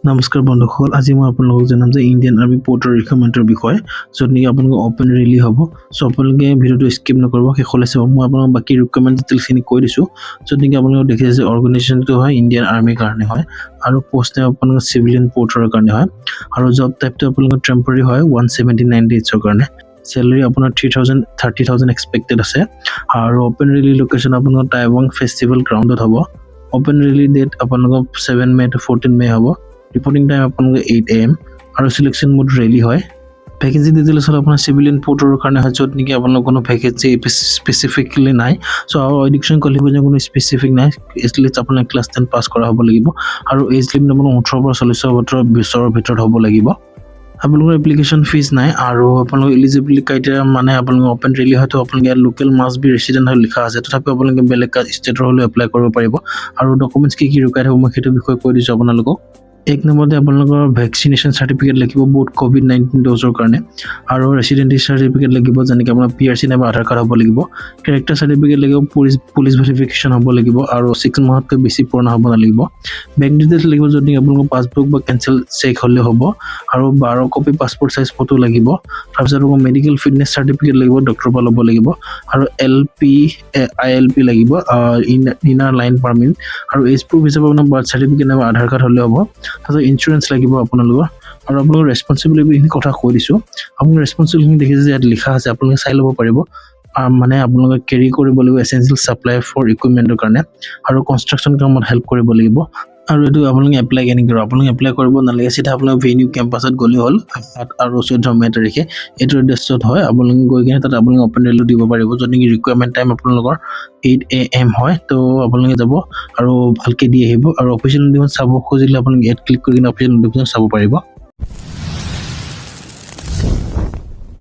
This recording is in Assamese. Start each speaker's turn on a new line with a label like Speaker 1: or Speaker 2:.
Speaker 1: নমস্কাৰ বন্ধুসকল, আজি মই আপোনালোকক জনাম যে ইণ্ডিয়ান আৰ্মি পোৰ্টৰ ৰিক্ৰুটমেণ্টৰ বিষয়ে, য'ত নেকি আপোনালোকৰ অপেন ৰেলী হ'ব। চ' আপোনালোকে ভিডিঅ'টো স্কিপ নকৰিব, শেষলৈ চাব। মই আপোনালোকক বাকী ৰিক্ৰুটমেণ্ট ডিটেইলছখিনি কৈ দিছোঁ, য'ত নেকি আপোনালোকে দেখিছে যে অৰ্গেনাইজেশ্যনটো হয় ইণ্ডিয়ান আৰ্মিৰ কাৰণে হয়, আৰু পষ্টে আপোনালোকৰ চিভিলিয়ান পোৰ্টৰ কাৰণে হয়, আৰু জব টাইপটো আপোনালোকৰ টেম্পৰাৰী হয় 179 ডেজৰ কাৰণে। চেলাৰী আপোনাৰ 30,000 এক্সপেক্টেড আছে, আৰু অপেন ৰেলী লোকেশ্যন আপোনালোকৰ টাইৱাং ফেষ্টিভেল গ্ৰাউণ্ডত হ'ব। অপেন ৰেলী ডেট আপোনালোকৰ 7 মে to 14 মে হ'ব। ৰিপৰ্টিং টাইম আপোনালোকে 8 AM, আৰু চিলেকশ্যন মোড ৰেলী হয়। ভেকেঞ্চি ডিটেইলছ হ'ল আপোনাৰ চিভিলিয়ান পোৰ্টৰ কাৰণে হয়, য'ত নেকি আপোনালোকৰ কোনো ভেকেঞ্চি স্পেচিফিকলি নাই। চ' আৰু এডুকেশ্যন কোৱালিফিকেশ্যন কোনো স্পেচিফিক নাই। এজ লিষ্ট আপোনাৰ ক্লাছ 10 পাছ কৰা হ'ব লাগিব, আৰু এজ লিমিট আপোনাৰ 18 পৰা 40 বছৰৰ ভিতৰত হ'ব লাগিব। আপোনালোকৰ এপ্লিকেশ্যন ফিজ নাই, আৰু আপোনালোকৰ এলিজিবিলিটি ক্ৰাইটেৰিয়া মানে আপোনালোকৰ অপেন ৰেলী হয়তো আপোনালোকে লোকেল মাষ্ট বি ৰেচিডেণ্ট হৈ লিখা আছে, তথাপিও আপোনালোকে বেলেগ ষ্টেটৰ হ'লেও এপ্লাই কৰিব পাৰিব। আৰু ডকুমেণ্টছ কি ৰিকুৱাৰ্ড হ'ব মই সেইটো বিষয়ে কৈ দিছোঁ আপোনালোকক। এক নম্বৰতে আপোনালোকৰ ভেকচিনেশ্যন চাৰ্টিফিকেট লাগিব বহুত COVID-19 ড'জৰ কাৰণে, আৰু ৰেচিডেণ্টি চাৰ্টিফিকেট লাগিব, যেনেকৈ আপোনাৰ PRC নাইবা আধাৰ কাৰ্ড হ'ব লাগিব। কেৰেক্টাৰ চাৰ্টিফিকেট লাগিব, পুলিচ ভেৰিফিকেশ্যন হ'ব লাগিব, আৰু 6 মাহতকৈ বেছি পুৰণা হ'ব নালাগিব। বেংক ডিটেইলছ লাগিব, যদি আপোনালোকৰ পাছবুক বা কেঞ্চেল চেক হ'লে হ'ব, আৰু 12 কপি পাছপৰ্ট চাইজ ফটো লাগিব। তাৰপিছত আপোনালোকৰ মেডিকেল ফিটনেছ চাৰ্টিফিকেট লাগিব, ডক্টৰৰ পৰা ল'ব লাগিব, আৰু ILP লাগিব, ইনাৰ লাইন পাৰ্মিট, আৰু এজ প্ৰুফ হিচাপে আপোনাৰ বাৰ্থ চাৰ্টিফিকেট নাইবা আধাৰ কাৰ্ড হ'লে হ'ব। তাৰপিছত ইঞ্চুৰেঞ্চ লাগিব আপোনালোকৰ, আৰু আপোনালোকৰ ৰেছপনচিবিলিটিখিনি কথা কৈ দিছোঁ। আপোনালোকৰ ৰেছপনচিবিলিটিখিনি দেখিছে যে ইয়াত লিখা আছে, আপোনালোকে চাই ল'ব পাৰিব। মানে আপোনালোকে কেৰি কৰিব লাগিব এচেঞ্চিয়েল ছাপ্লাই ফৰ ইকুইপমেণ্টৰ কাৰণে, আৰু কনষ্ট্ৰাকশ্যন কামত হেল্প কৰিব লাগিব। আৰু এইটো আপোনালোকে এপ্লাই কেনেকৈ কৰিব, আপোনালোকে এপ্লাই কৰিব নালাগে, চিধা আপোনালোকে ভেনিউ কেম্পাছত গ'লেই হ'ল। 7 আৰু 14 মে তাৰিখে এইটো এড্ৰেছত হয়। আপোনালোকে গৈ কিনে তাত আপোনালোকে অপেন ৰেলীটো দিব পাৰিব, য'ত নেকি ৰিকুৱাৰমেণ্ট টাইম আপোনালোকৰ 8 AM হয়। তো আপোনালোকে যাব আৰু ভালকৈ দি আহিব, আৰু অফিচিয়েল নোটিফিকেশ্যন চাব খুজিলে আপোনালোকে ইয়াত ক্লিক কৰি কিনে অফিচিয়েল নোটিফিকেশ্যন চাব পাৰিব।